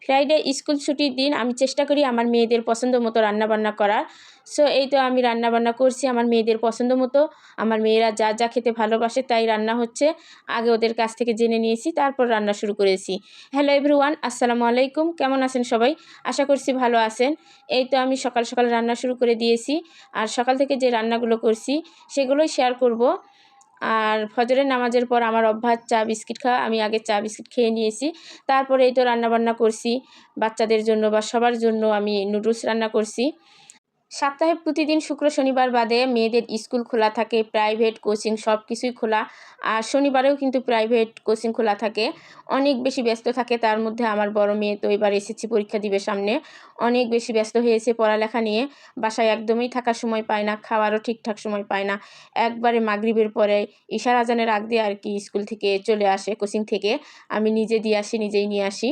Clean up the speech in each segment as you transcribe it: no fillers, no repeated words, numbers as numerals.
Friday school ছুটির দিন আমি চেষ্টা করি আমার মেয়েদের পছন্দ মতো রান্নাবান্না করার। সো এই তো আমি রান্নাবান্না করছি আমার মেয়েদের পছন্দ মতো। আমার মেয়েরা যা যা খেতে ভালোবাসে তাই রান্না হচ্ছে। আগে ওদের কাছ থেকে জেনে নিয়েছি, তারপর রান্না শুরু করেছি। হ্যালো এভরিওয়ান, আসসালামু আলাইকুম। কেমন আছেন সবাই? আশা করছি ভালো আছেন। এই তো আমি সকাল সকাল রান্না শুরু করে দিয়েছি। আর সকাল থেকে যে রান্নাগুলো করছি সেগুলোই শেয়ার করব। আর ফজরের নামাজের পর আমার অভ্যাস চা বিস্কিট খাওয়া। আমি আগে চা বিস্কিট খেয়ে নিয়েছি। তারপরে এই তো রান্নাবান্না করছি বাচ্চাদের জন্য বা সবার জন্য আমি নুডলস রান্না করছি। সপ্তাহে প্রতিদিন শুক্র শনিবার বাদে মেয়েদের স্কুল খোলা থাকে, প্রাইভেট কোচিং সব কিছুই খোলা। আর শনিবারেও কিন্তু প্রাইভেট কোচিং খোলা থাকে। অনেক বেশি ব্যস্ত থাকে। তার মধ্যে আমার বড় মেয়ে তো এবার এসএসসি পরীক্ষা দিবে সামনে। অনেক বেশি ব্যস্ত হয়েছে পড়ালেখা নিয়ে। বাসায় একদমই থাকার সময় পায় না, খাওয়ারও ঠিকঠাক সময় পায় না। একবারে মাগরিবের পরে ইশার আজানের আগ দিয়ে আর কি স্কুল থেকে চলে আসে, কোচিং থেকে। আমি নিজে দিয়ে আসি, নিজেই নিয়ে আসি।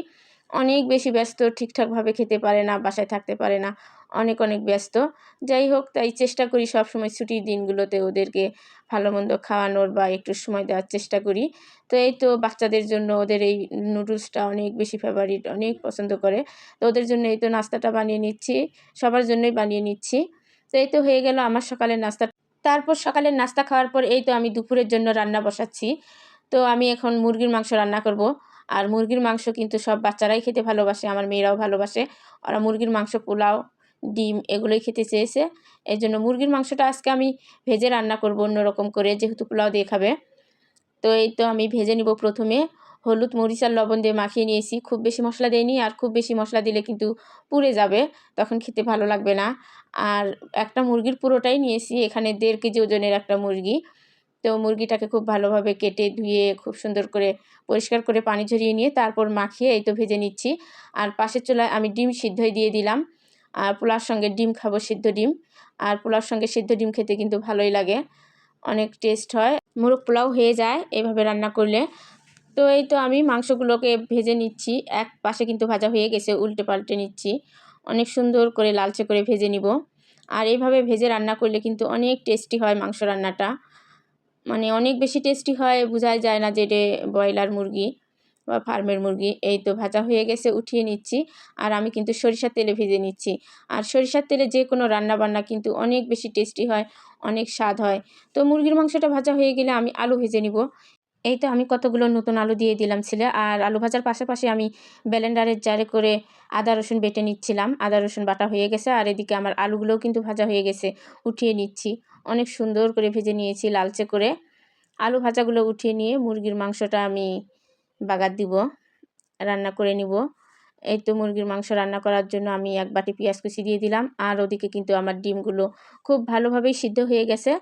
অনেক বেশি ব্যস্ত, ঠিকঠাকভাবে খেতে পারে না, বাসায় থাকতে পারে না। অনেক ব্যস্ত। যাই হোক, তাই চেষ্টা করি সবসময় ছুটির দিনগুলোতে ওদেরকে ভালো-মন্দ খাওয়ানোর বা একটু সময় দেওয়ার চেষ্টা করি। তো এই তো বাচ্চাদের জন্য ওদের এই নুডলসটা অনেক বেশি ফেভারিট, অনেক পছন্দ করে। তো ওদের জন্য এই তো নাস্তাটা বানিয়ে নিচ্ছি। সবার জন্যই বানিয়ে নিচ্ছি। তো এই তো হয়ে গেল আমার সকালের নাস্তা। তারপর সকালের নাস্তা খাওয়ার পর এই তো আমি দুপুরের জন্য রান্না বসাচ্ছি। তো আমি এখন মুরগির মাংস রান্না করব। আর মুরগির মাংস কিন্তু সব বাচ্চারাই খেতে ভালোবাসে, আমার মেয়েরাও ভালোবাসে। ওরা মুরগির মাংস, পোলাও, ডিম এগুলোই খেতে চেয়েছে। এজন্য মুরগির মাংসটা আজকে আমি ভেজে রান্না করব অন্যরকম করে, যেহেতু পোলাও দিয়ে খাবে। তো এই তো আমি ভেজে নিব প্রথমে। হলুদ, মরিচ আর লবণ দিয়ে মাখিয়ে নিয়েছি। খুব বেশি মশলা দেইনি, আর খুব বেশি মশলা দিলে কিন্তু পুড়ে যাবে, তখন খেতে ভালো লাগবে না। আর একটা মুরগির পুরোটাই নিয়েছি, এখানে 1.5 কেজি ওজনের একটা মুরগি। তো মুরগিটাকে খুব ভালোভাবে কেটে ধুয়ে খুব সুন্দর করে পরিষ্কার করে পানি ঝরিয়ে নিয়ে তারপর মাখিয়ে এই তো ভেজে নিচ্ছি। আর পাশের চুলায় আমি ডিম সিদ্ধই দিয়ে দিলাম। আর পোলাওর সঙ্গে ডিম খাবো, সিদ্ধ ডিম। আর পোলাওর সঙ্গে সিদ্ধ ডিম খেতে কিন্তু ভালোই লাগে, অনেক টেস্ট হয়। মোরগ পোলাও হয়ে যায় এভাবে রান্না করলে। তো এই তো আমি মাংসগুলোকে ভেজে নিচ্ছি। এক পাশে কিন্তু ভাজা হয়ে গেছে, উল্টে পাল্টে নিচ্ছি। অনেক সুন্দর করে লালচে করে ভেজে নিব। আর এইভাবে ভেজে রান্না করলে কিন্তু অনেক টেস্টি হয় মাংস রান্নাটা। মানে অনেক বেশি টেস্টি হয়, বোঝাই যায় না যে এটা ব্রয়লার মুরগি বা ফার্মের মুরগি। এই তো ভাজা হয়ে গেছে, উঠিয়ে নিচ্ছি। আর আমি কিন্তু সরিষার তেলে ভেজে নিচ্ছি। আর সরিষার তেলে যে কোনো রান্নাবান্না কিন্তু অনেক বেশি টেস্টি হয়, অনেক স্বাদ হয়। তো মুরগির মাংসটা ভাজা হয়ে গেলে আমি আলু ভেজে নিব। এই তো আমি কতগুলো নতুন আলু দিয়ে দিলাম ছিলে। আর আলু ভাজার পাশাপাশি আমি ব্লেন্ডারের জারে করে আদা রসুন বেটে নিচ্ছিলাম। আদা রসুন বাটা হয়ে গেছে। আর এদিকে আমার আলুগুলোও কিন্তু ভাজা হয়ে গেছে, উঠিয়ে নিচ্ছি। অনেক সুন্দর করে ভেজে নিয়েছি লালচে করে। আলু ভাজাগুলো উঠিয়ে নিয়ে মুরগির মাংসটা আমি বাগার দিব, রান্না করে নিব। এই তো মুরগির মাংস রান্না করার জন্য আমি 1 বাটি পেঁয়াজ কুচি দিয়ে দিলাম। আর ওদিকে কিন্তু আমার ডিমগুলো খুব ভালোভাবেই সিদ্ধ হয়ে গেছে।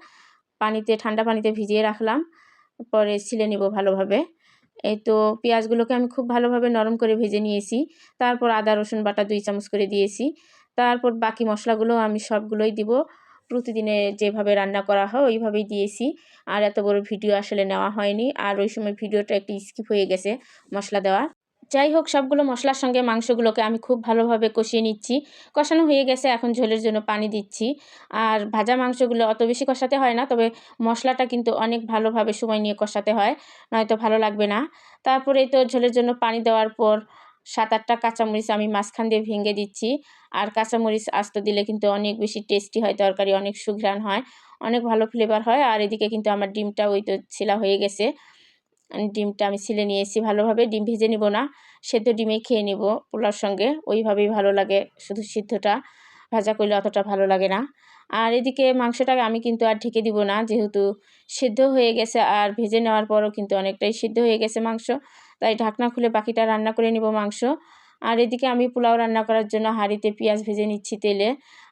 ঠান্ডা পানিতে ভিজিয়ে রাখলাম, পরে ছিলে নিব ভালোভাবে। এই তো পেঁয়াজগুলোকে আমি খুব ভালোভাবে নরম করে ভেজে নিয়েছি। তারপর আদা রসুন বাটা 2 চামচ করে দিয়েছি। তারপর বাকি মশলাগুলো আমি সবগুলোই দিব। প্রতিদিনে যেভাবে রান্না করা হয় ওইভাবেই দিয়েছি। আর এত বড় ভিডিও আসলে নেওয়া হয়নি। আর ওই সময় ভিডিওটা একটু স্কিপ হয়ে গেছে মশলা দেওয়া। যাই হোক, সবগুলো মশলার সঙ্গে মাংসগুলোকে আমি খুব ভালোভাবে কষিয়ে নিচ্ছি। কষানো হয়ে গেছে, এখন ঝোলের জন্য পানি দিচ্ছি। আর ভাজা মাংসগুলো অত বেশি কষাতে হয় না, তবে মশলাটা কিন্তু অনেক ভালোভাবে সময় নিয়ে কষাতে হয়, নয়তো ভালো লাগবে না। তারপরে তো ঝোলের জন্য পানি দেওয়ার পর 7-8টা কাঁচামরিচ আমি মাঝখান দিয়ে ভেঙে দিচ্ছি। আর কাঁচামরিচ আস্ত দিলে কিন্তু অনেক বেশি টেস্টি হয় তরকারি, অনেক সুঘ্রাণ হয়, অনেক ভালো ফ্লেভার হয়। আর এদিকে কিন্তু আমার ডিমটা ওই তো ছিলা হয়ে গেছে। ডিমটা আমি ছিলে নিয়েছি ভালোভাবে। ডিম ভেজে নিব না, সেদ্ধ ডিমেই খেয়ে নিব পোলাওর সঙ্গে, ওইভাবেই ভালো লাগে। শুধু সিদ্ধটা ভাজা করলে অতটা ভালো লাগে না। আর এদিকে মাংসটা আমি কিন্তু আর ঢেকে দিব না, যেহেতু সিদ্ধ হয়ে গেছে। আর ভেজে নেওয়ার পরও কিন্তু অনেকটাই সিদ্ধ হয়ে গেছে মাংস, তাই ঢাকনা খুলে বাকিটা রান্না করে নিব মাংস। আর এদিকে আমি পোলাও রান্না করার জন্য হাঁড়িতে পেঁয়াজ ভেজে নিচ্ছি তেলে।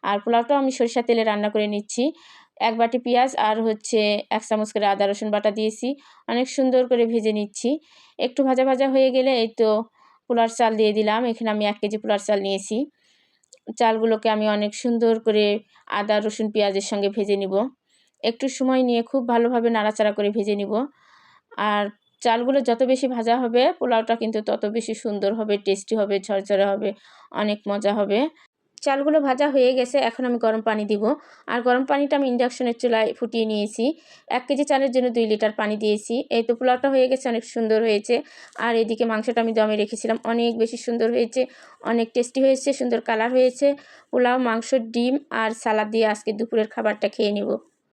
আর পোলাওটাও আমি সরিষার তেলে রান্না করে নিচ্ছি। 1 বাটি পেঁয়াজ আর 1 চামচ করে আদা রসুন বাটা দিয়েছি। অনেক সুন্দর করে ভেজে নিচ্ছি। একটু ভাজা ভাজা হয়ে গেলে এই তো পোলার চাল দিয়ে দিলাম। এখানে আমি 1 কেজি পোলার চাল নিয়েছি। চালগুলোকে আমি অনেক সুন্দর করে আদা রসুন পেঁয়াজের সঙ্গে ভেজে নিব। একটু সময় নিয়ে খুব ভালোভাবে নাড়াচাড়া করে ভেজে নিব। আর চালগুলো যত বেশি ভাজা হবে পোলাওটা কিন্তু তত বেশি সুন্দর হবে, টেস্টি হবে, ঝরঝরে হবে, অনেক মজা হবে। চালগুলো ভাজা হয়ে গেছে, এখন আমি গরম পানি দিব। আর গরম পানিটা আমি ইন্ডাকশনের চুলায় ফুটিয়ে নিয়েছি। 1 কেজি চালের জন্য 2 লিটার পানি দিয়েছি। এই তো পোলাওটা হয়ে গেছে, অনেক সুন্দর হয়েছে। আর এদিকে মাংসটা আমি দমে রেখেছিলাম, অনেক বেশি সুন্দর হয়েছে, অনেক টেস্টি হয়েছে, সুন্দর কালার হয়েছে। পোলাও, মাংস, ডিম আর সালাদ দিয়ে আজকে দুপুরের খাবারটা খেয়ে নেব।